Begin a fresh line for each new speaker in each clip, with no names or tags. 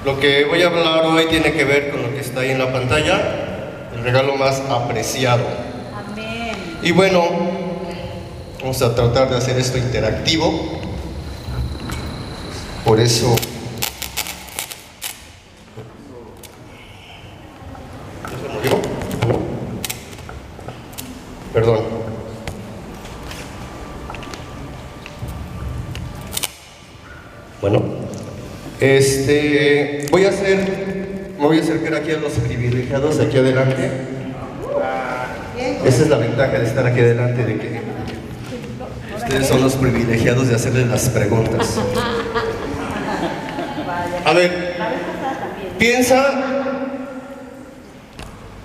Lo que voy a hablar hoy tiene que ver con lo que está ahí en la pantalla, el regalo más apreciado.
Amén.
Y bueno, vamos a tratar de hacer esto interactivo. Por eso... ¿Se murió? ¿No? Perdón. Bueno, me voy a acercar aquí a los privilegiados de aquí adelante. Esa es la ventaja de estar aquí adelante, de que ustedes son los privilegiados de hacerles las preguntas. A ver, piensa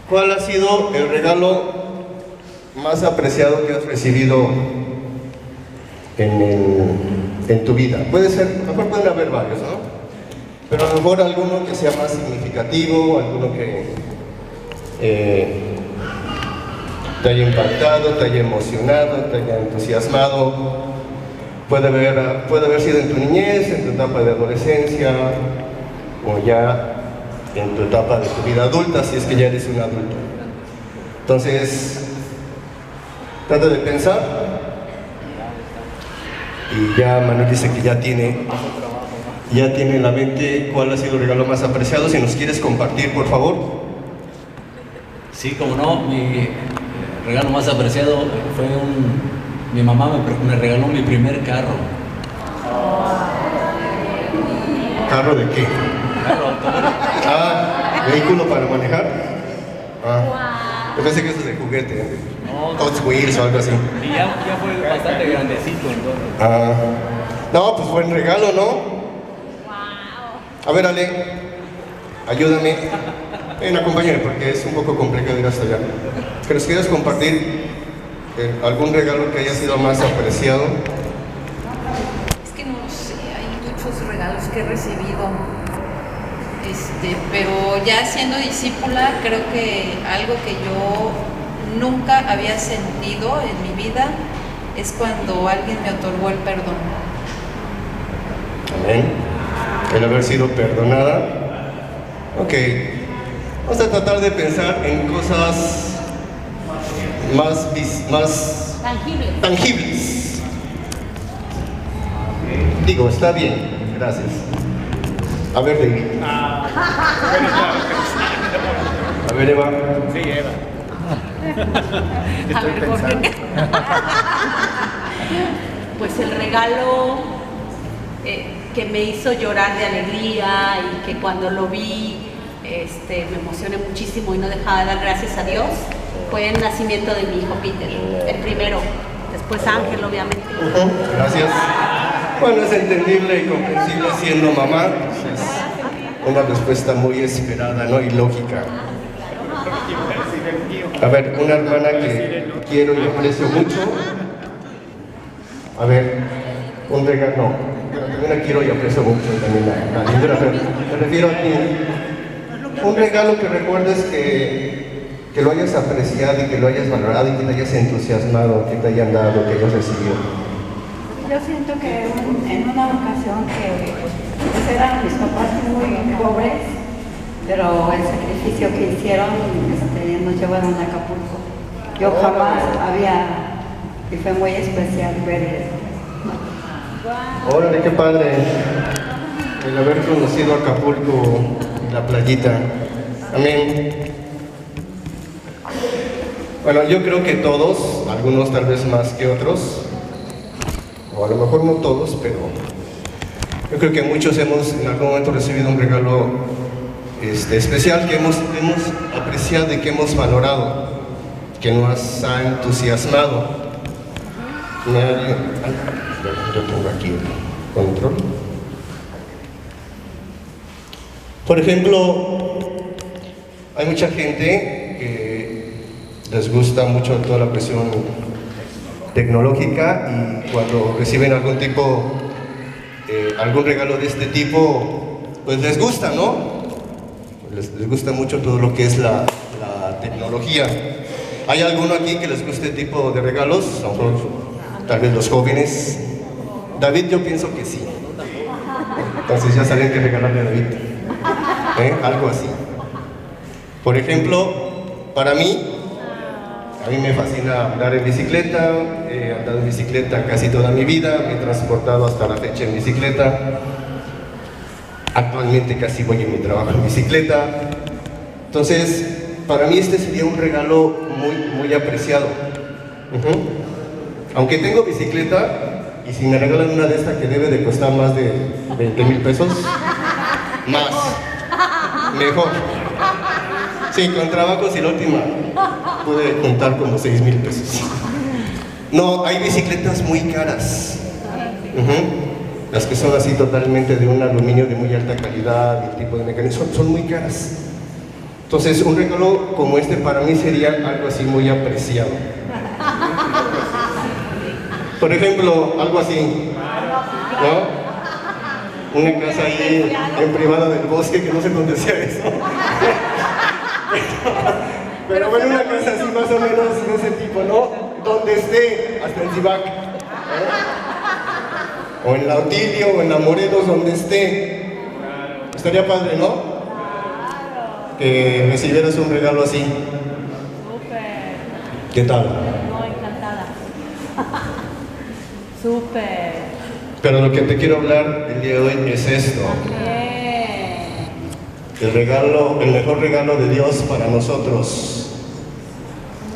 cuál ha sido el regalo más apreciado que has recibido en tu vida. Puede ser, a lo mejor pueden haber varios, ¿no? Pero a lo mejor alguno que sea más significativo, alguno que te haya impactado, te haya emocionado, te haya entusiasmado. Puede haber sido en tu niñez, en tu etapa de adolescencia, o ya en tu etapa de tu vida adulta, si es que ya eres un adulto. Entonces, trata de pensar. Y ya Manuel dice que ya tiene en la mente cuál ha sido el regalo más apreciado. Si nos quieres compartir, por favor.
Sí, como no, mi regalo más apreciado fue mi mamá me regaló mi primer carro.
¿Carro de qué?
Carro automóvil.
¿Vehículo para manejar? Yo pensé que eso es de juguete,
No,
Hot Wheels o algo así.
y ya fue bastante grandecito entonces.
No, pues buen regalo, ¿no? A ver, Ale, ayúdame. Ven, acompáñame porque es un poco complicado ir hasta allá. ¿Que nos quieras compartir algún regalo que haya sido más apreciado?
Es que no sé, hay muchos regalos que he recibido. Pero ya siendo discípula, creo que algo que yo nunca había sentido en mi vida es cuando alguien me otorgó el perdón.
Amén. El haber sido perdonada. Ok. Vamos a tratar de pensar en cosas más tangibles. Digo, está bien. Gracias. A ver, David. A ver, Eva.
Sí, Eva.
A ver, Jorge. Pues el regalo que me hizo llorar de alegría y que cuando lo vi me emocioné muchísimo y no dejaba de dar gracias a Dios fue el nacimiento de mi hijo Peter, el primero. Después Ángel, obviamente.
Gracias. Bueno, es entendible y comprensible siendo mamá. Es una respuesta muy esperada, ¿no? Y lógica. A ver, una hermana que quiero y aprecio mucho. A ver, un regalo. No, pero también la quiero y aprecio mucho también la señora, pero me refiero a ti. Un regalo que recuerdes que lo hayas apreciado y que lo hayas valorado y que te hayas entusiasmado, que te hayan dado, que hayas recibido.
Yo siento que en una ocasión que pues eran mis papás muy pobres, pero el sacrificio que hicieron nos llevaron a Acapulco. Yo jamás y fue muy especial ver eso.
Órale, qué padre el haber conocido Acapulco, la playita. Amén. Bueno, yo creo que todos, algunos tal vez más que otros, o a lo mejor no todos, pero yo creo que muchos hemos en algún momento recibido un regalo especial que hemos apreciado y que hemos valorado, que nos ha entusiasmado. Yo tengo aquí el control. Por ejemplo, hay mucha gente que les gusta mucho toda la cuestión tecnológica y cuando reciben algún regalo de este tipo, pues les gusta, ¿no? Les gusta mucho todo lo que es la tecnología. ¿Hay alguno aquí que les guste este tipo de regalos? A lo mejor, tal vez los jóvenes. David, yo pienso que sí. Entonces ya saben qué regalarle a David. Algo así. Por ejemplo, para mí, a mí me fascina andar en bicicleta, he andado en bicicleta casi toda mi vida, me he transportado hasta la fecha en bicicleta, actualmente casi voy en mi trabajo en bicicleta. Entonces, para mí este sería un regalo muy apreciado. Aunque tengo bicicleta, y si me regalan una de estas que debe de costar más de 20,000 pesos, mejor. Sí, con trabajos y la última pude juntar como 6,000 pesos. No, hay bicicletas muy caras. Las que son así totalmente de un aluminio de muy alta calidad y el tipo de mecanismo son muy caras. Entonces, un regalo como este para mí sería algo así muy apreciado. Por ejemplo, algo así, ¿no? Una casa ahí en privada del bosque, que no sé dónde sea eso. Pero bueno, una casa así más o menos de ese tipo, ¿no? Donde esté, hasta en Zivac, o en la Otilio, o en la Morelos, donde esté. Estaría padre, ¿no? Que recibieras un regalo así.
Súper.
¿Qué tal?
No, encantada. Súper.
Pero lo que te quiero hablar el día de hoy es esto. El mejor regalo de Dios para nosotros.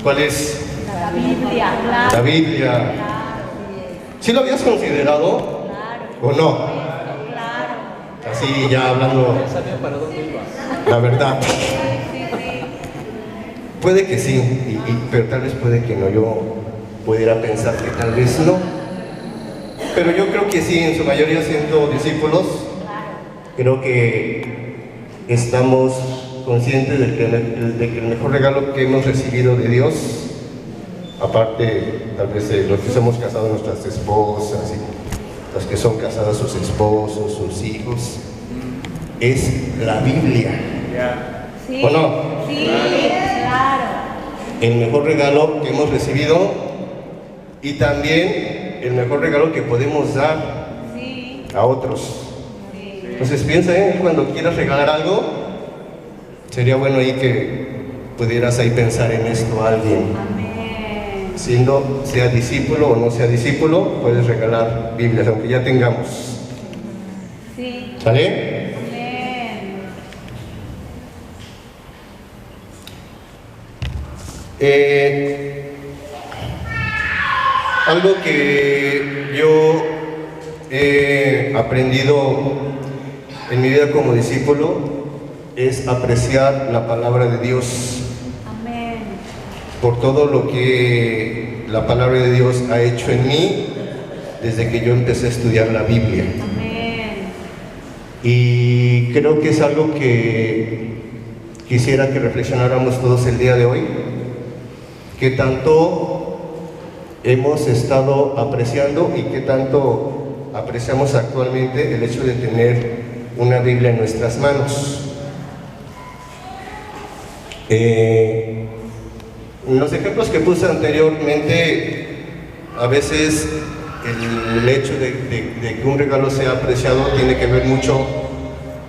¿Cuál es?
La Biblia, claro.
La Biblia.
Claro.
¿Sí lo habías considerado?
Claro.
¿O no?
Claro.
Así ya hablando
Ya sabía para dónde iba.
la verdad.
Sí.
Puede que sí, pero tal vez puede que no. Yo pudiera pensar que tal vez no. Pero yo creo que sí, en su mayoría siendo discípulos, creo que estamos conscientes de que el mejor regalo que hemos recibido de Dios, aparte tal vez de los que somos casados, nuestras esposas y los que son casadas, sus esposos, sus hijos, es la Biblia.
Sí.
¿O no?
Sí, claro.
El mejor regalo que hemos recibido y también el mejor regalo que podemos dar a otros. Entonces piensa, cuando quieras regalar algo, sería bueno ahí que pudieras ahí pensar en esto a alguien.
Amén.
Siendo, sea discípulo o no sea discípulo, puedes regalar Biblias, aunque ya tengamos.
Sí.
¿Sale?
Amén.
Algo que yo he aprendido en mi vida como discípulo es apreciar la palabra de Dios.
Amén.
Por todo lo que la palabra de Dios ha hecho en mí desde que yo empecé a estudiar la Biblia.
Amén.
Y creo que es algo que quisiera que reflexionáramos todos el día de hoy, que tanto hemos estado apreciando y que tanto apreciamos actualmente el hecho de tener una Biblia en nuestras manos. Los ejemplos que puse anteriormente, a veces el hecho de que un regalo sea apreciado tiene que ver mucho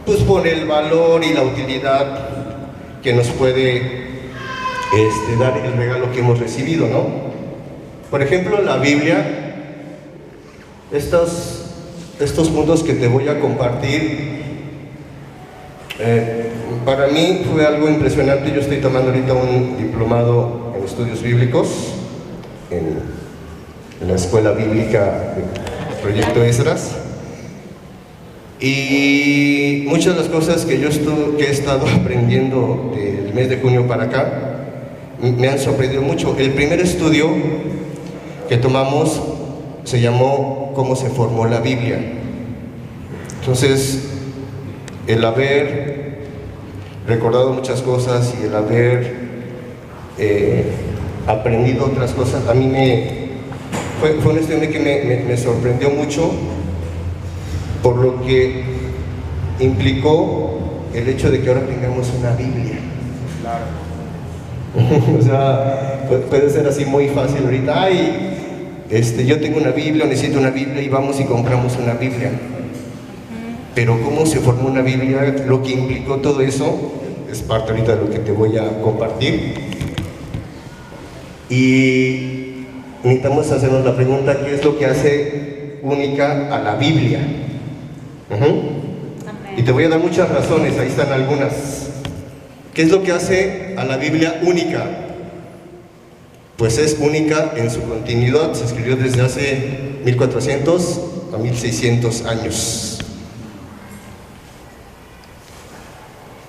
pues por el valor y la utilidad que nos puede dar el regalo que hemos recibido, ¿no? Por ejemplo, la Biblia, estos puntos que te voy a compartir, para mí fue algo impresionante. Yo estoy tomando ahorita un diplomado en estudios bíblicos en la escuela bíblica del Proyecto Esdras, y muchas de las cosas que yo he estado aprendiendo del mes de junio para acá me han sorprendido mucho. El primer estudio que tomamos se llamó ¿Cómo se formó la Biblia? Entonces, el haber recordado muchas cosas y el haber aprendido otras cosas, a mí fue un estudio que me sorprendió mucho por lo que implicó el hecho de que ahora tengamos una Biblia. O sea, puede ser así muy fácil ahorita, yo tengo una Biblia, necesito una Biblia, y vamos y compramos una Biblia. Pero cómo se formó una Biblia, lo que implicó todo eso, es parte ahorita de lo que te voy a compartir. Y necesitamos hacernos la pregunta, ¿qué es lo que hace única a la Biblia? Y te voy a dar muchas razones, ahí están algunas. ¿Qué es lo que hace a la Biblia única? Pues es única en su continuidad, se escribió desde hace 1400 a 1600 años.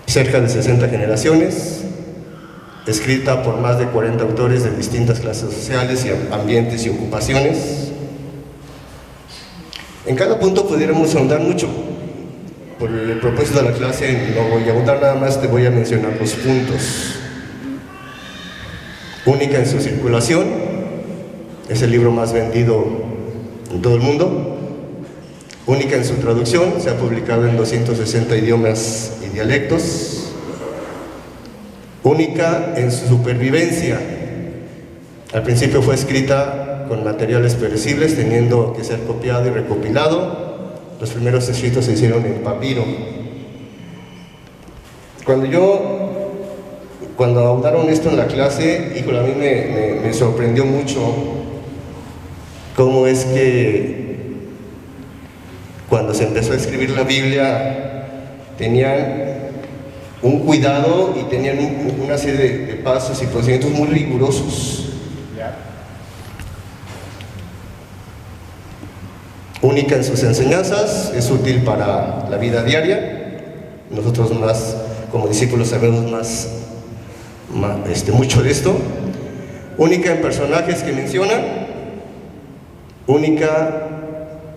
Cerca de 60 generaciones, escrita por más de 40 autores de distintas clases sociales y ambientes y ocupaciones. En cada punto pudiéramos ahondar mucho. Por el propósito de la clase no voy a ahondar nada más, te voy a mencionar los puntos. Única en su circulación, es el libro más vendido en todo el mundo. Única en su traducción, se ha publicado en 260 idiomas y dialectos. Única en su supervivencia. Al principio fue escrita con materiales perecibles, teniendo que ser copiado y recopilado. Los primeros escritos se hicieron en papiro. Cuando ahondaron esto en la clase, híjole, a mí me sorprendió mucho cómo es que cuando se empezó a escribir la Biblia tenían un cuidado y tenían una serie de pasos y procedimientos muy rigurosos. Única en sus enseñanzas, es útil para la vida diaria. Nosotros más, como discípulos, sabemos mucho de esto. Única en personajes que mencionan, única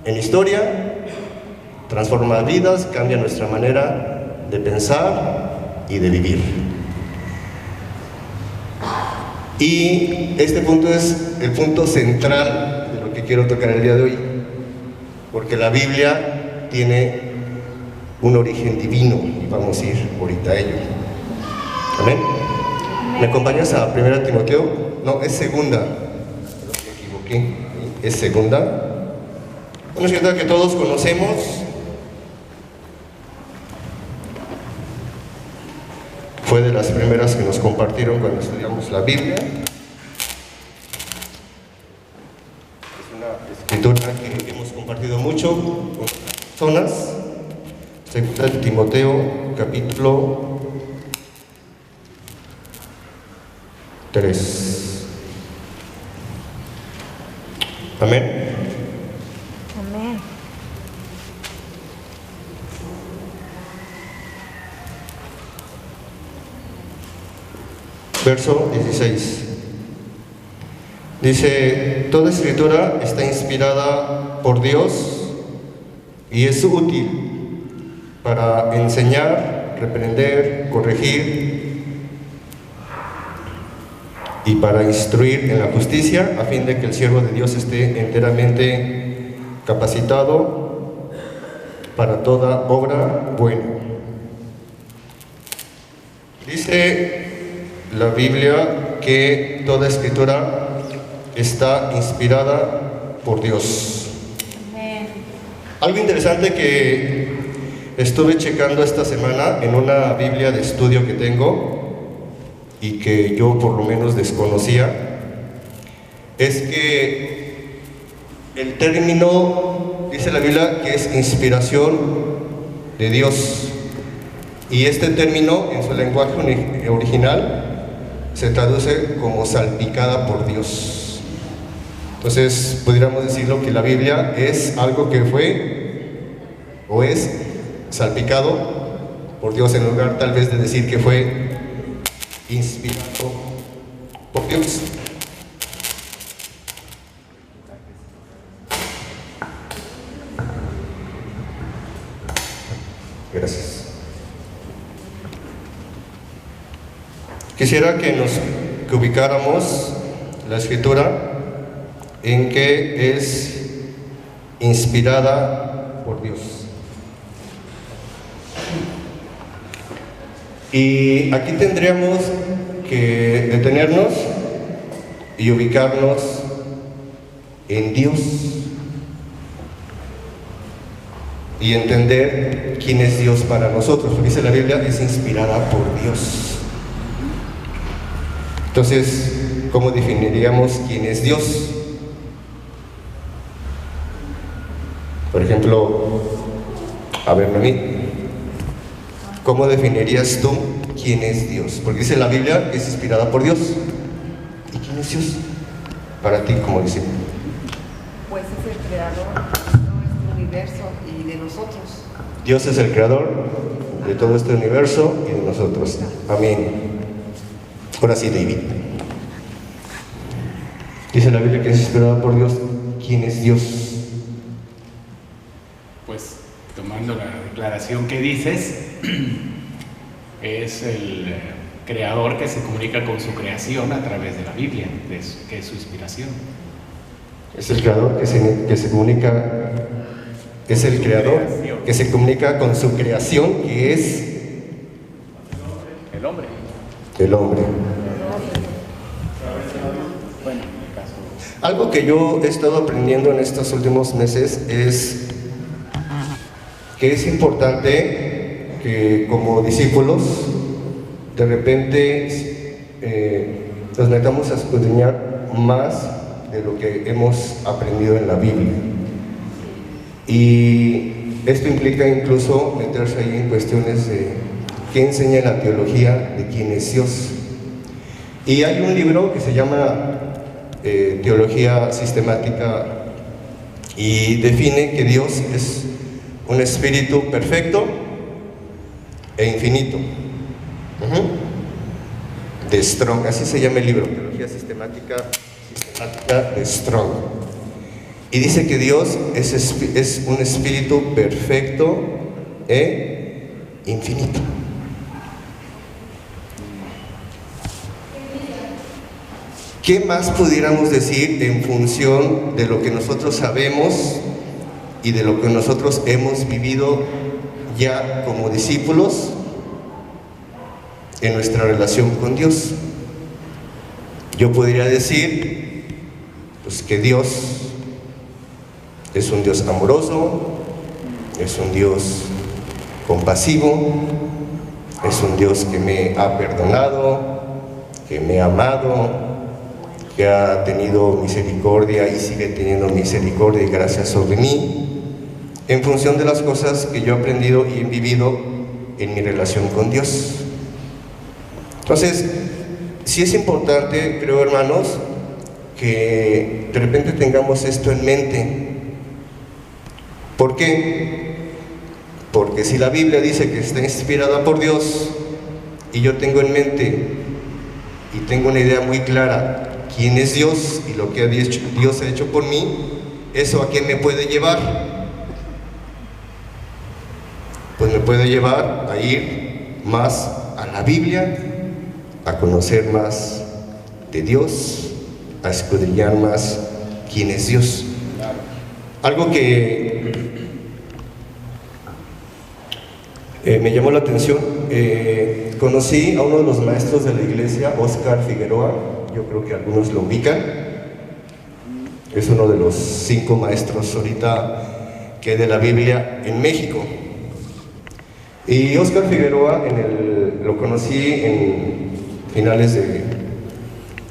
en historia, transforma vidas, cambia nuestra manera de pensar y de vivir. Y este punto es el punto central de lo que quiero tocar el día de hoy, porque la Biblia tiene un origen divino y vamos a ir ahorita a ello. Amén. ¿Me acompañas a 1 Timoteo? No, es segunda. Me equivoqué. Es segunda. Una ciudad que todos conocemos. Fue de las primeras que nos compartieron cuando estudiamos la Biblia. Es una escritura que hemos compartido mucho con personas. Segunda de Timoteo, capítulo 3. Amén.
Amén.
Verso 16. Dice, toda escritura está inspirada por Dios y es útil para enseñar, reprender, corregir y para instruir en la justicia, a fin de que el siervo de Dios esté enteramente capacitado para toda obra buena. Dice la Biblia que toda escritura está inspirada por Dios.
Amén.
Algo interesante que estuve checando esta semana en una Biblia de estudio que tengo y que yo por lo menos desconocía, es que el término, dice la Biblia, que es inspiración de Dios, y este término en su lenguaje original se traduce como salpicada por Dios. Entonces pudiéramos decirlo que la Biblia es algo que fue o es salpicado por Dios, en lugar tal vez de decir que fue inspirado por Dios. Gracias. Quisiera que ubicáramos la escritura en que es inspirada por Dios. Y aquí tendríamos que detenernos y ubicarnos en Dios. y entender quién es Dios para nosotros, porque dice la Biblia, es inspirada por Dios. Entonces, ¿cómo definiríamos quién es Dios? Por ejemplo, a ver, Noemí, ¿cómo definirías tú quién es Dios? Porque dice la Biblia que es inspirada por Dios. ¿Y quién es Dios para ti como discípulo?
Pues es el creador de todo este universo y de nosotros.
Dios es el creador de todo este universo y de nosotros. Amén. Ahora sí, David. Dice la Biblia que es inspirada por Dios. ¿Quién es Dios?
Pues tomando la declaración que dices, es el creador que se comunica con su creación a través de la Biblia, que es su inspiración.
Es el creador que se comunica, es el creador que se comunica con su creación, que es
El hombre.
el hombre.
Bueno, en el caso.
Algo que yo he estado aprendiendo en estos últimos meses es que es importante que como discípulos de repente nos metamos a escudriñar más de lo que hemos aprendido en la Biblia. Y esto implica incluso meterse ahí en cuestiones de qué enseña la teología de quién es Dios. Y hay un libro que se llama Teología Sistemática y define que Dios es un espíritu perfecto e infinito. De Strong, así se llama el libro, Teología Sistemática de Strong. Y dice que Dios es un espíritu perfecto e infinito. ¿Qué más pudiéramos decir en función de lo que nosotros sabemos y de lo que nosotros hemos vivido ya como discípulos en nuestra relación con Dios? Yo podría decir pues, que Dios es un Dios amoroso, es un Dios compasivo, es un Dios que me ha perdonado, que me ha amado, que ha tenido misericordia y sigue teniendo misericordia y gracia sobre mí, en función de las cosas que yo he aprendido y he vivido en mi relación con Dios. Entonces, sí es importante, creo, hermanos, que de repente tengamos esto en mente. ¿Por qué? Porque si la Biblia dice que está inspirada por Dios y yo tengo en mente y tengo una idea muy clara quién es Dios y lo que Dios ha hecho por mí, ¿eso a qué me puede llevar? Pues me puede llevar a ir más a la Biblia, a conocer más de Dios, a escudriñar más quién es Dios. Algo que me llamó la atención, conocí a uno de los maestros de la iglesia, Oscar Figueroa. Yo creo que algunos lo ubican. Es uno de los 5 maestros ahorita que hay de la Biblia en México. Y Oscar Figueroa lo conocí en finales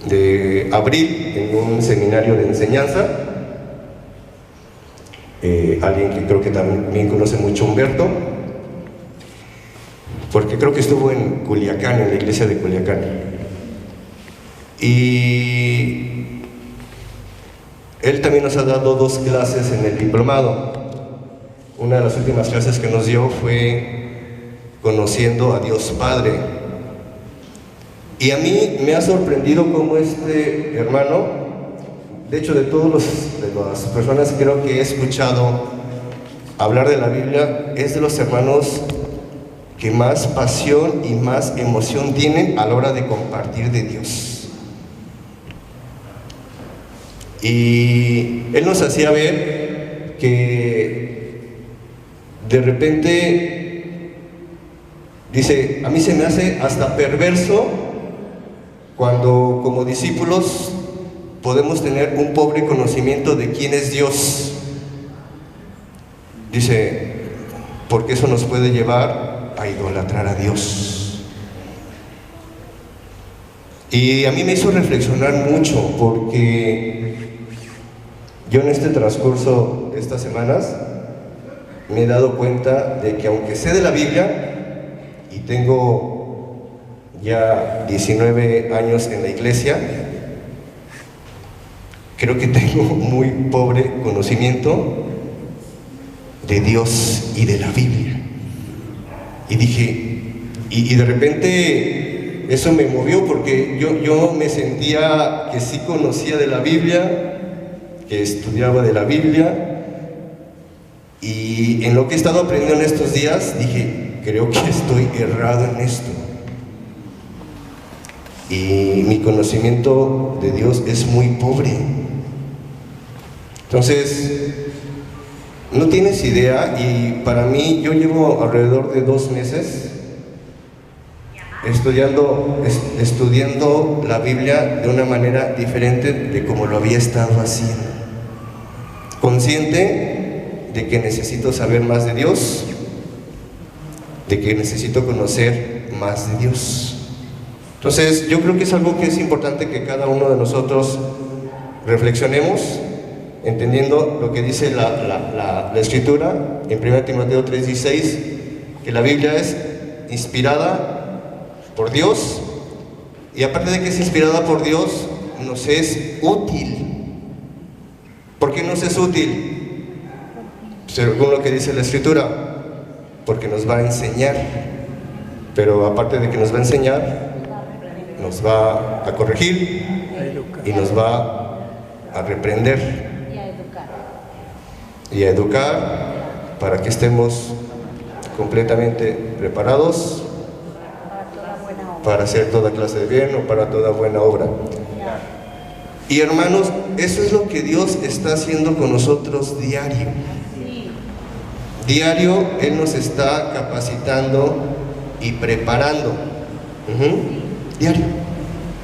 de abril en un seminario de enseñanza. Alguien que creo que también conoce mucho, Humberto, porque creo que estuvo en Culiacán, en la iglesia de Culiacán. Y él también nos ha dado 2 clases en el diplomado. Una de las últimas clases que nos dio fue conociendo a Dios Padre. Y a mí me ha sorprendido cómo este hermano, de hecho de las personas que creo que he escuchado hablar de la Biblia, es de los hermanos que más pasión y más emoción tienen a la hora de compartir de Dios. Y él nos hacía ver que de repente, dice, a mí se me hace hasta perverso cuando como discípulos podemos tener un pobre conocimiento de quién es Dios. Dice, porque eso nos puede llevar a idolatrar a Dios. Y a mí me hizo reflexionar mucho, porque yo en este transcurso de estas semanas me he dado cuenta de que aunque sé de la Biblia y tengo ya 19 años en la iglesia, creo que tengo muy pobre conocimiento de Dios y de la Biblia. Y dije, y de repente eso me movió, porque yo me sentía que sí conocía de la Biblia, que estudiaba de la Biblia, y en lo que he estado aprendiendo en estos días dije, creo que estoy errado en esto. Y mi conocimiento de Dios es muy pobre. Entonces, no tienes idea, y para mí, yo llevo alrededor de 2 meses estudiando la Biblia de una manera diferente de como lo había estado haciendo. Consciente de que necesito saber más de Dios, de que necesito conocer más de Dios. Entonces, yo creo que es algo que es importante que cada uno de nosotros reflexionemos, entendiendo lo que dice la Escritura en 1 Timoteo 3:16, que la Biblia es inspirada por Dios, y aparte de que es inspirada por Dios, nos es útil. ¿Por qué nos es útil? Según lo que dice la Escritura, porque nos va a enseñar, pero aparte de que nos va a enseñar, nos va a corregir y nos va a reprender y a educar para que estemos completamente preparados para hacer toda clase de bien o para toda buena obra. Y hermanos, eso es lo que Dios está haciendo con nosotros diario. Diario Él nos está capacitando y preparando. Diario.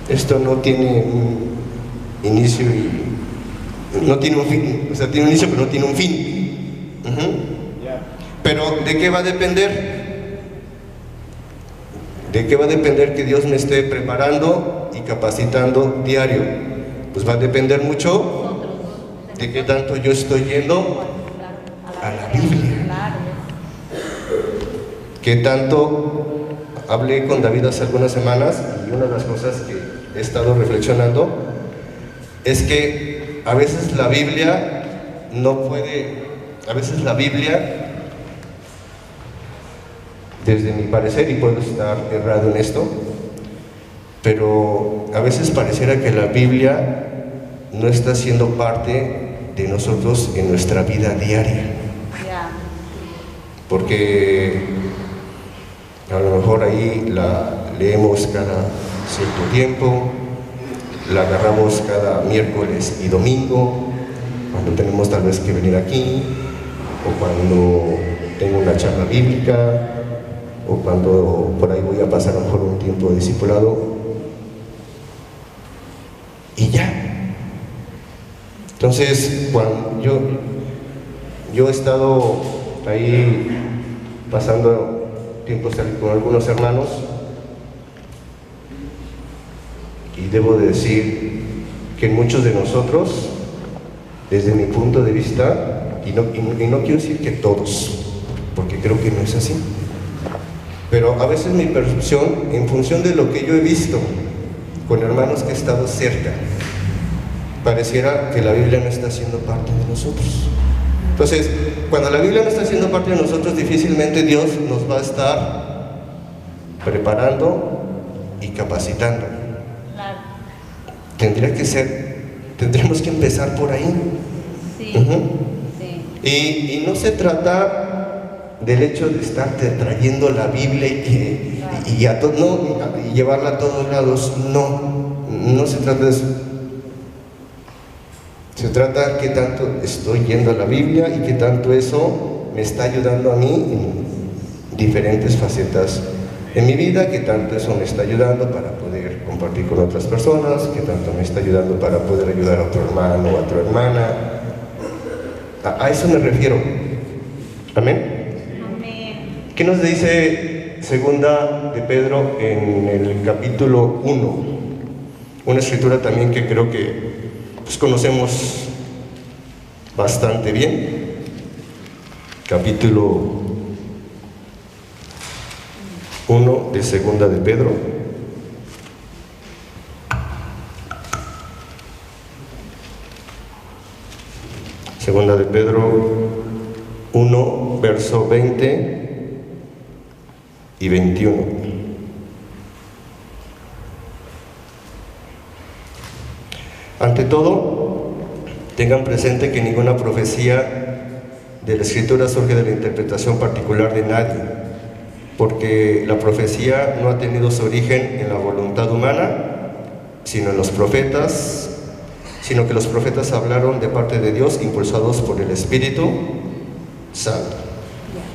Esto no tiene un inicio y no tiene un fin. O sea, tiene un inicio pero no tiene un fin. Pero ¿de qué va a depender? ¿De qué va a depender que Dios me esté preparando y capacitando diario? Pues va a depender mucho de qué tanto yo estoy yendo a la Biblia. Qué tanto hablé con David hace algunas semanas, y una de las cosas que he estado reflexionando es que a veces la Biblia desde mi parecer, y puedo estar errado en esto, pero a veces pareciera que la Biblia no está siendo parte de nosotros en nuestra vida diaria. Porque a lo mejor ahí la leemos cada cierto tiempo, la agarramos cada miércoles y domingo, cuando tenemos tal vez que venir aquí, o cuando tengo una charla bíblica, o cuando por ahí voy a pasar a lo mejor un tiempo de discipulado, y ya. Entonces, cuando yo he estado ahí pasando tiempos con algunos hermanos, y debo de decir que muchos de nosotros, desde mi punto de vista, y no quiero decir que todos, porque creo que no es así, pero a veces mi percepción, en función de lo que yo he visto con hermanos que he estado cerca, pareciera que la Biblia no está siendo parte de nosotros. Entonces, cuando la Biblia no está siendo parte de nosotros, difícilmente Dios nos va a estar preparando y capacitando. Tendremos que empezar por ahí. Y no se trata del hecho de estarte trayendo la Biblia y llevarla a todos lados. No se trata de eso. Se trata de qué tanto estoy yendo a la Biblia y qué tanto eso me está ayudando a mí en diferentes facetas en mi vida, qué tanto eso me está ayudando para poder compartir con otras personas, qué tanto me está ayudando para poder ayudar a otro hermano o a otra hermana. A eso me refiero. Amén. ¿Qué nos dice segunda de Pedro en el capítulo 1? Una escritura también que creo que pues, conocemos bastante bien. Capítulo 1 de segunda de Pedro. Segunda de Pedro 1, verso 20 y 21. Ante todo, tengan presente que ninguna profecía de la Escritura surge de la interpretación particular de nadie, porque la profecía no ha tenido su origen en la voluntad humana, sino en los profetas, sino que los profetas hablaron de parte de Dios, impulsados por el Espíritu Santo.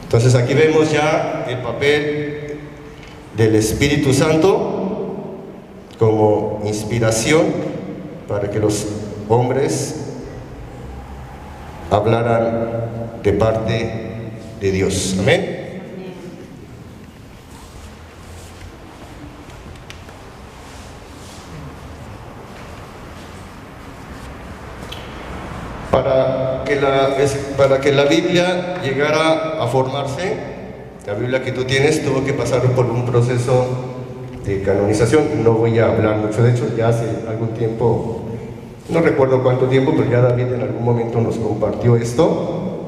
Entonces aquí vemos ya el papel del Espíritu Santo como inspiración para que los hombres hablaran de parte de Dios. Amén. Para que la Biblia llegara a formarse, la Biblia que tú tienes tuvo que pasar por un proceso de canonización. No voy a hablar mucho de hecho, ya hace algún tiempo, no recuerdo cuánto tiempo, pero ya David en algún momento nos compartió esto.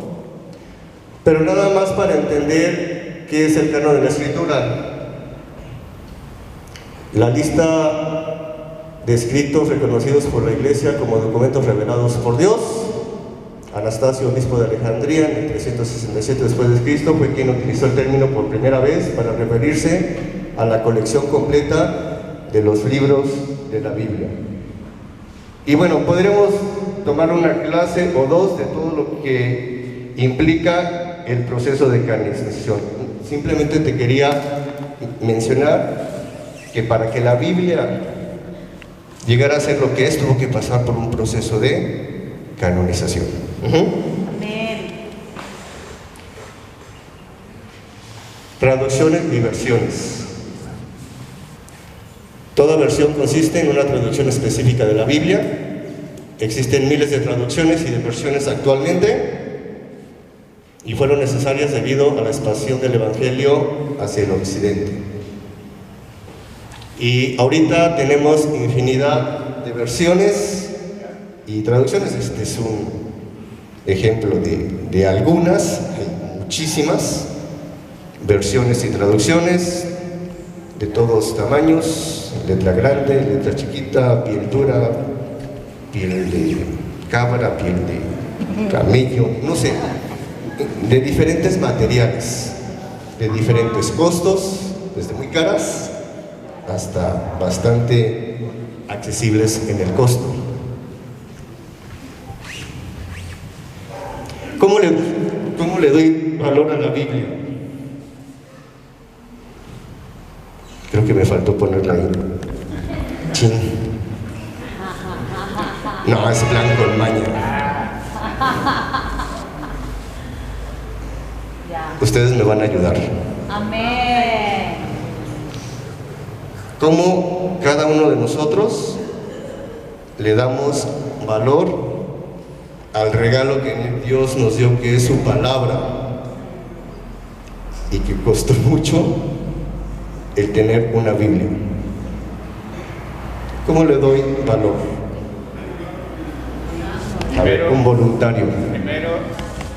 Pero nada más para entender qué es el canon de la Escritura. La lista de escritos reconocidos por la Iglesia como documentos revelados por Dios. Anastasio, obispo de Alejandría, en el 367 después de Cristo, fue quien utilizó el término por primera vez para referirse a la colección completa de los libros de la Biblia. Y bueno, podremos tomar una clase o dos de todo lo que implica el proceso de canonización. Simplemente te quería mencionar que para que la Biblia llegara a ser lo que es, tuvo que pasar por un proceso de canonización.
Amén.
Traducciones y versiones. Toda versión consiste en una traducción específica de la Biblia. Existen miles de traducciones y de versiones actualmente y fueron necesarias debido a la expansión del Evangelio hacia el occidente. Y ahorita tenemos infinidad de versiones y traducciones. Este es un ejemplo de algunas, hay muchísimas versiones y traducciones de todos tamaños, letra grande, letra chiquita, piel dura, piel de cabra, piel de camello, no sé, de diferentes materiales, de diferentes costos, desde muy caras hasta bastante accesibles en el costo. ¿Cómo le doy valor a la Biblia? Creo que me faltó ponerla ahí. Chin. No, es blanco el maña. Ustedes me van a ayudar.
Amén.
¿Cómo cada uno de nosotros le damos valor al regalo que Dios nos dio, que es su palabra, y que costó mucho el tener una Biblia? ¿Cómo le doy valor? A ver, un voluntario.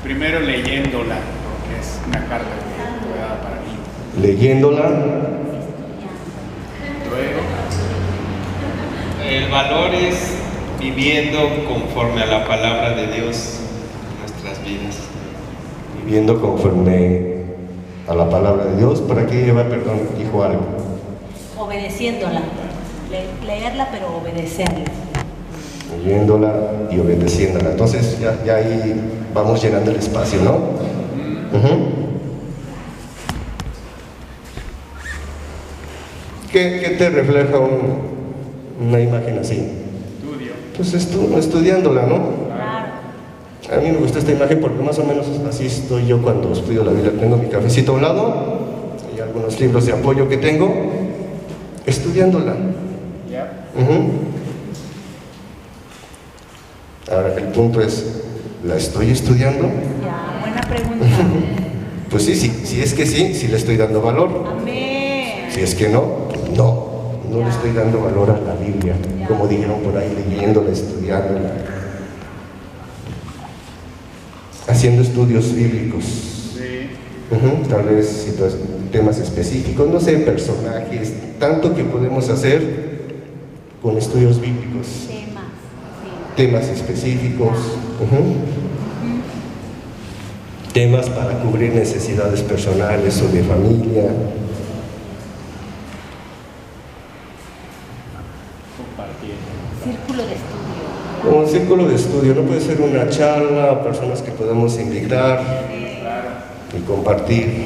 Primero leyéndola, porque es una carta que fue dada para mí.
Leyéndola.
Luego,
el valor es viviendo conforme a la palabra de Dios en nuestras vidas.
Viviendo conforme a la palabra de Dios. ¿Para qué lleva, perdón, dijo algo?
Obedeciéndola. Leerla, pero obedecerla.
Leyéndola y obedeciéndola. Entonces ya ahí vamos llenando el espacio, ¿no? ¿Qué te refleja una imagen así?
estudio.
Pues estudiándola, ¿no?
Claro.
A mí me gusta esta imagen porque más o menos así estoy yo cuando estudio la Biblia. Tengo mi cafecito a un lado y algunos libros de apoyo que tengo, estudiándola. Ahora el punto es, ¿la estoy estudiando?
Ya, buena pregunta.
Pues sí, si es que sí, sí le estoy dando valor.
Amén.
Si es que no, no le estoy dando valor a la Biblia, como dijeron por ahí, leyéndola, estudiándola, haciendo estudios bíblicos. Tal vez temas específicos, no sé, personajes, tanto que podemos hacer con estudios bíblicos. Temas específicos, temas para cubrir necesidades personales o de familia.
Círculo de estudio.
Un círculo de estudio, no puede ser una charla, personas que podemos invitar y compartir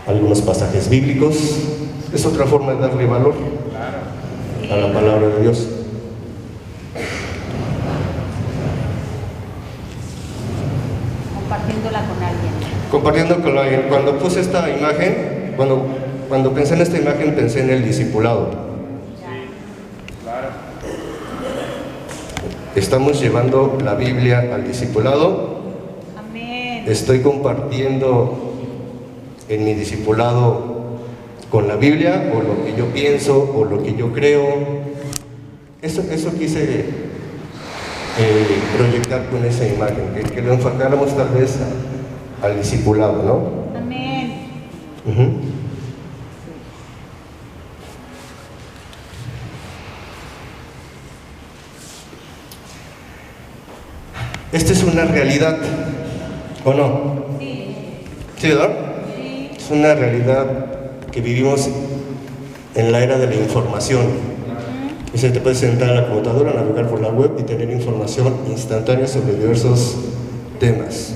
algunos pasajes bíblicos. Es otra forma de darle valor a la palabra de Dios.
Compartiéndola con alguien.
Compartiendo con alguien. Cuando puse esta imagen, cuando pensé en esta imagen, pensé en el discipulado. Estamos llevando la Biblia al discipulado.
Amén.
Estoy compartiendo en mi discipulado con la Biblia, o lo que yo pienso, o lo que yo creo. Eso quise proyectar con esa imagen, que lo enfocáramos tal vez al discipulado, ¿no?
Amén.
Esta es una realidad, ¿o no?
Sí.
¿Sí, verdad?
Sí.
Es una realidad que vivimos en la era de la información. Te puedes sentar en la computadora, navegar por la web y tener información instantánea sobre diversos temas.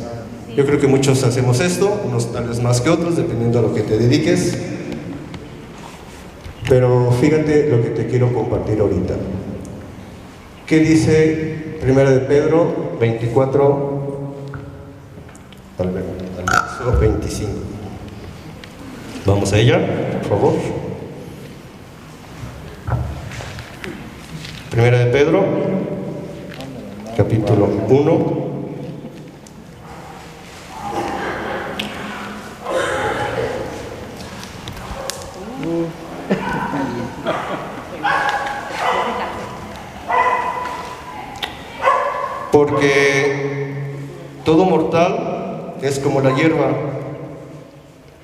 Yo creo que muchos hacemos esto, unos tal vez más que otros, dependiendo a lo que te dediques. Pero fíjate lo que te quiero compartir ahorita. ¿Qué dice 1 de Pedro 24, al verso 25? Vamos a ella, por favor. 1 de Pedro, capítulo 1. Porque todo mortal es como la hierba,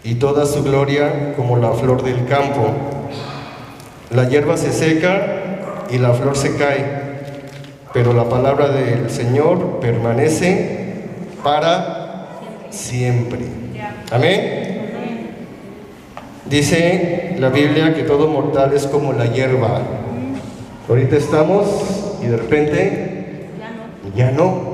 y toda su gloria como la flor del campo. La hierba se seca y la flor se cae, pero la palabra del Señor permanece para siempre. Amén. Dice la Biblia que todo mortal es como la hierba. Ahorita estamos y de repente ya no.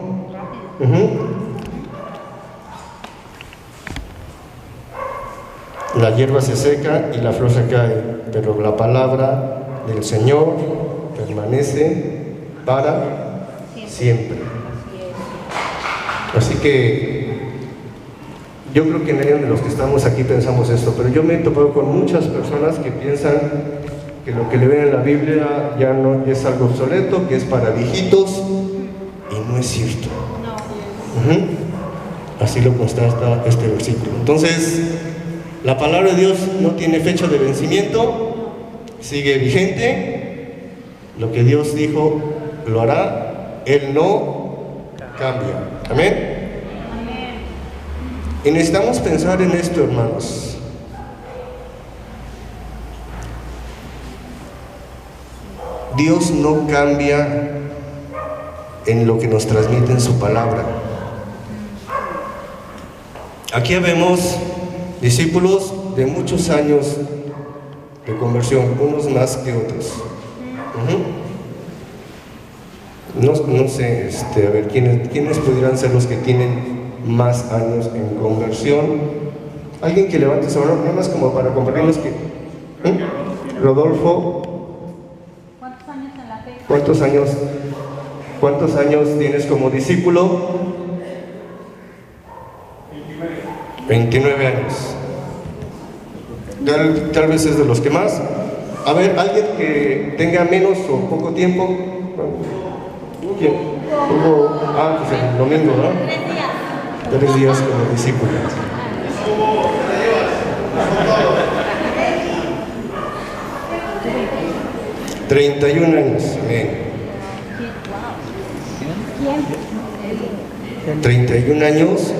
La hierba se seca y la flor se cae, pero la palabra del Señor permanece para siempre. Así que yo creo que nadie de los que estamos aquí pensamos esto, pero yo me he topado con muchas personas que piensan que lo que le ven en la Biblia ya no es algo obsoleto, que es para viejitos, y no es cierto. Así lo constata este versículo. Entonces, la palabra de Dios no tiene fecha de vencimiento, sigue vigente. Lo que Dios dijo lo hará, Él no cambia. Amén. Y necesitamos pensar en esto, hermanos. Dios no cambia en lo que nos transmite en su palabra. Aquí vemos discípulos de muchos años de conversión, unos más que otros. No sé, a ver, ¿quiénes pudieran ser los que tienen más años en conversión? Alguien que levante su mano, nada más como para compartirlos que... Rodolfo.
¿Cuántos años en la fe?
¿Cuántos años? ¿Cuántos años tienes como discípulo? 29 años. Tal vez es de los que más. A ver, alguien que tenga menos o poco tiempo. ¿Quién? Pues el domingo, ¿no? 3 días como discípulo. 31 años. Amén. 31 años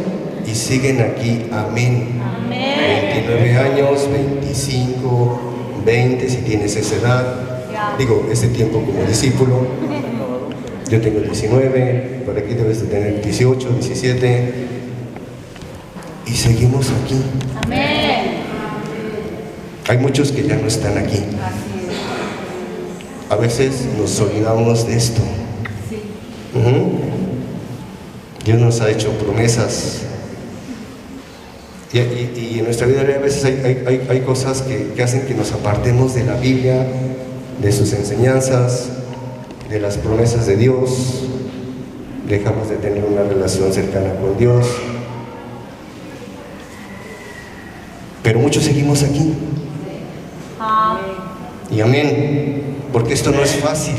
y siguen aquí. Amén. 29 años, 25, 20, si tienes esa edad. Digo, ese tiempo como discípulo. Yo tengo 19, por aquí debes de tener 18, 17. Y seguimos aquí.
Amén.
Hay muchos que ya no están aquí. A veces nos olvidamos de esto. Dios nos ha hecho promesas. Y en nuestra vida a veces hay cosas que hacen que nos apartemos de la Biblia, de sus enseñanzas, de las promesas de Dios. Dejamos de tener una relación cercana con Dios. Pero muchos seguimos aquí. Y amén. Porque esto no es fácil.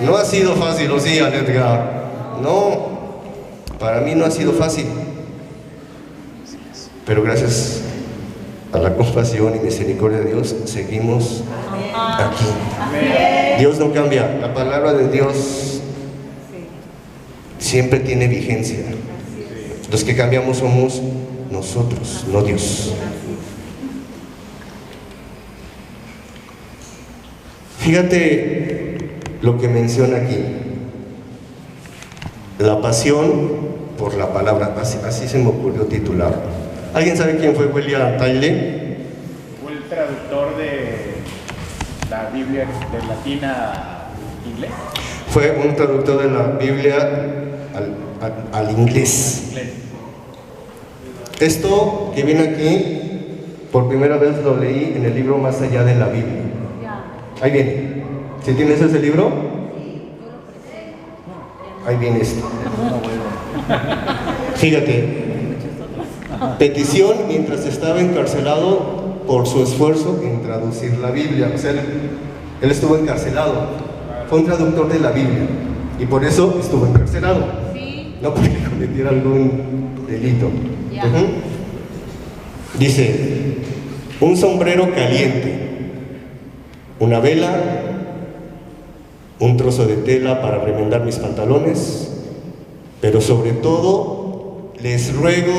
No ha sido fácil, ¿o sí, Edgar? No, para mí no ha sido fácil. Pero gracias a la compasión y misericordia de Dios, seguimos aquí. Dios no cambia. La palabra de Dios siempre tiene vigencia. Los que cambiamos somos nosotros, no Dios. Fíjate lo que menciona aquí. La pasión por la palabra. Así se me ocurrió titular. ¿Alguien sabe quién fue William Tyler?
Fue el traductor de la Biblia de latín a inglés.
Fue un traductor de la Biblia al inglés. Esto que viene aquí, por primera vez lo leí en el libro Más allá de la Biblia. Ahí viene. ¿Sí tienes ese libro? Ahí viene esto. Fíjate. Petición mientras estaba encarcelado por su esfuerzo en traducir la Biblia. O sea, él estuvo encarcelado. Fue un traductor de la Biblia. Y por eso estuvo encarcelado. No porque cometiera algún delito. Dice, un sombrero caliente, una vela, un trozo de tela para remendar mis pantalones, pero sobre todo les ruego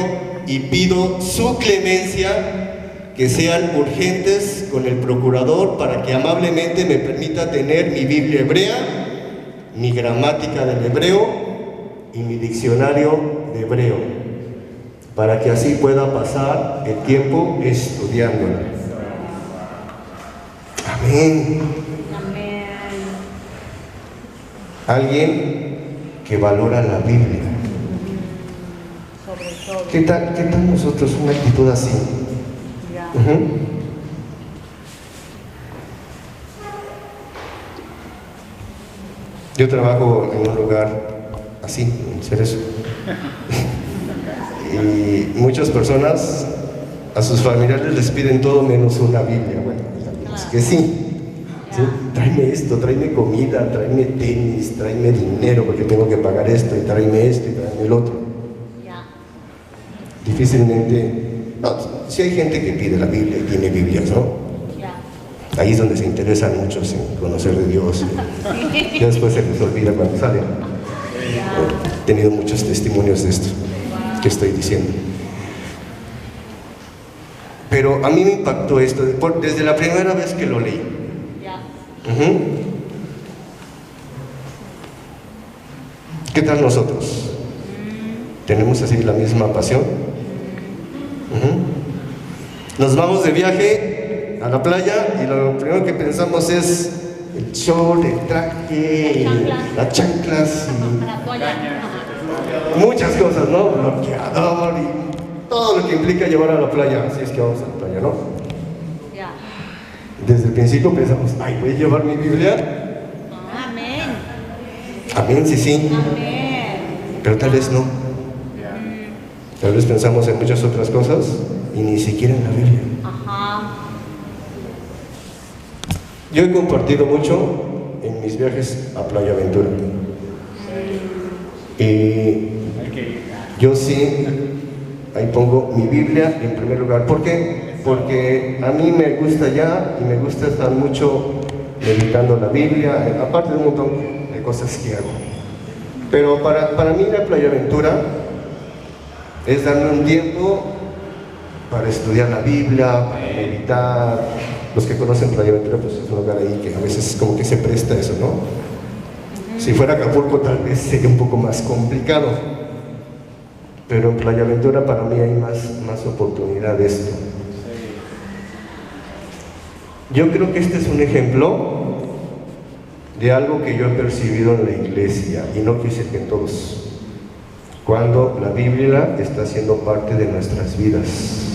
y pido su clemencia, que sean urgentes con el procurador para que amablemente me permita tener mi Biblia hebrea, mi gramática del hebreo y mi diccionario de hebreo, para que así pueda pasar el tiempo estudiándola. Amén.
Amén.
Alguien que valora la Biblia.
Sobre todo.
¿Qué tal nosotros una actitud así? Yo trabajo en un lugar así, en Cerezo. Y muchas personas a sus familiares les piden todo menos una Biblia. Bueno, es que sí. ¿Sí? Tráeme esto, tráeme comida, tráeme tenis, tráeme dinero porque tengo que pagar esto, y tráeme esto, y tráeme el otro. Difícilmente, no, si hay gente que pide la Biblia y tiene Biblias, ¿no? Ahí es donde se interesan muchos en conocer de Dios. Y después se les olvida cuando salen. He tenido muchos testimonios de esto que estoy diciendo. Pero a mí me impactó esto desde la primera vez que lo leí. ¿Qué tal nosotros? ¿Tenemos así la misma pasión? Nos vamos de viaje a la playa y lo primero que pensamos es el short, el traje, las chanclas, y muchas cosas, ¿no? Bloqueador y todo lo que implica llevar a la playa. Así es que vamos a la playa, ¿no? Desde el principio pensamos, ay, voy a llevar mi Biblia. Amén, sí. Pero tal vez no. Tal vez pensamos en muchas otras cosas y ni siquiera en la Biblia. Yo he compartido mucho en mis viajes a Playa Aventura. Y yo sí, ahí pongo mi Biblia en primer lugar. ¿Por qué? Porque a mí me gusta ya y me gusta estar mucho meditando la Biblia, aparte de un montón de cosas que hago. Pero para mí la Playa Aventura es darme un tiempo para estudiar la Biblia, para meditar. Los que conocen Playa Aventura, pues es un lugar ahí que a veces como que se presta eso, ¿no? Si fuera Acapulco tal vez sería un poco más complicado, pero en Playa Aventura para mí hay más oportunidad de esto. Yo creo que este es un ejemplo de algo que yo he percibido en la iglesia, y no quiero decir que en todos, cuando la Biblia está siendo parte de nuestras vidas.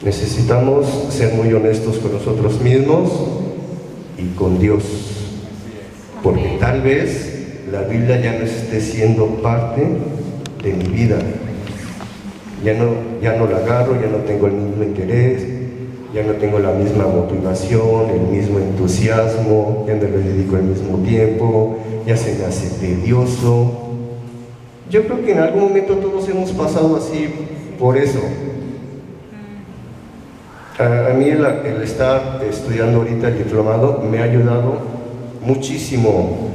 Necesitamos ser muy honestos con nosotros mismos y con Dios, porque tal vez la Biblia ya no esté siendo parte de mi vida. Ya no la agarro, ya no tengo el mismo interés, ya no tengo la misma motivación, el mismo entusiasmo, ya no le dedico el mismo tiempo, ya se me hace tedioso. Yo creo que en algún momento todos hemos pasado así por eso. A mí el estar estudiando ahorita el diplomado me ha ayudado muchísimo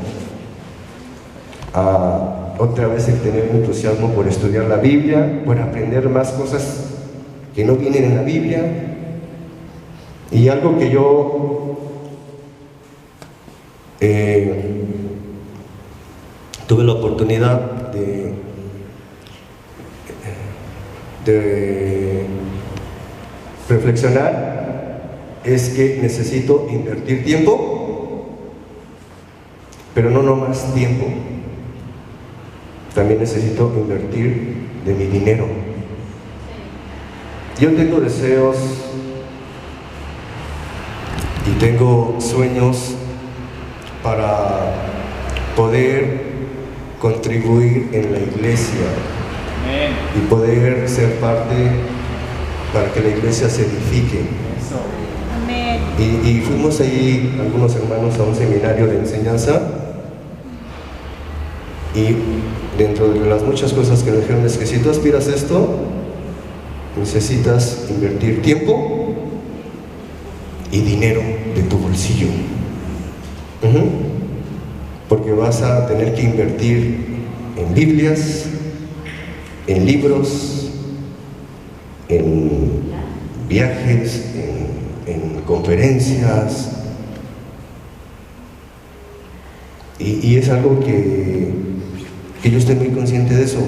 a otra vez el tener entusiasmo por estudiar la Biblia, por aprender más cosas que no vienen en la Biblia. Y algo que yo tuve la oportunidad de reflexionar es que necesito invertir tiempo, pero no nomás tiempo, también necesito invertir de mi dinero. Yo tengo deseos y tengo sueños para poder contribuir en la iglesia y poder ser parte para que la iglesia se edifique. Y fuimos ahí algunos hermanos a un seminario de enseñanza, y dentro de las muchas cosas que nos dijeron es que si tú aspiras a esto, necesitas invertir tiempo y dinero de tu bolsillo, porque vas a tener que invertir en Biblias, en libros, en viajes, en conferencias, y es algo que yo estoy muy consciente de eso,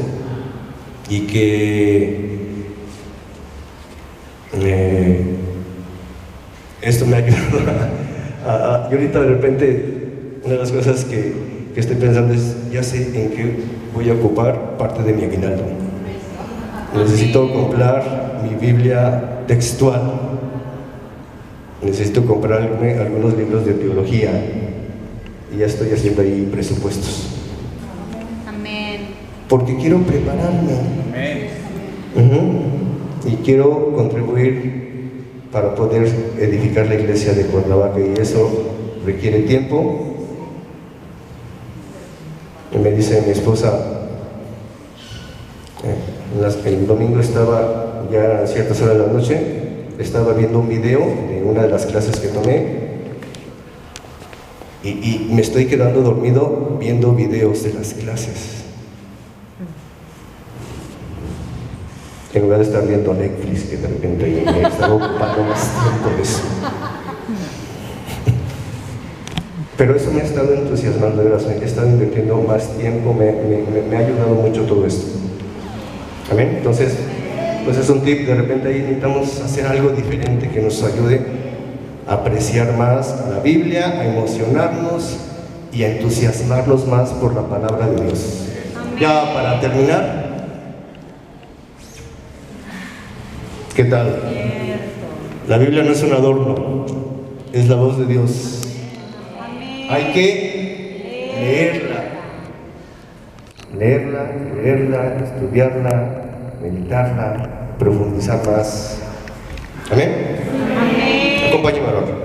y que esto me ha ayudado yo ahorita de repente una de las cosas que estoy pensando es, ya sé en qué voy a ocupar parte de mi aguinaldo. Necesito comprar mi Biblia textual, necesito comprarme algunos libros de teología, y ya estoy haciendo ahí presupuestos.
Amén.
Porque quiero prepararme. Y quiero contribuir para poder edificar la iglesia de Cuernavaca, y eso requiere tiempo. Y me dice mi esposa, el domingo estaba ya a ciertas horas de la noche, estaba viendo un video de una de las clases que tomé, y me estoy quedando dormido viendo videos de las clases, en lugar de estar viendo Netflix, que de repente me estaba ocupando más tiempo de eso. Pero eso me ha estado entusiasmando, de verdad, he estado invirtiendo más tiempo, me ha ayudado mucho todo esto. Amén. Entonces, pues es un tip, de repente ahí necesitamos hacer algo diferente que nos ayude a apreciar más a la Biblia, a emocionarnos y a entusiasmarnos más por la palabra de Dios. Amén. Ya para terminar, ¿qué tal? La Biblia no es un adorno, es la voz de Dios. Hay que leerla, estudiarla, meditarla, profundizar más. Amén. Acompáñenme a orar.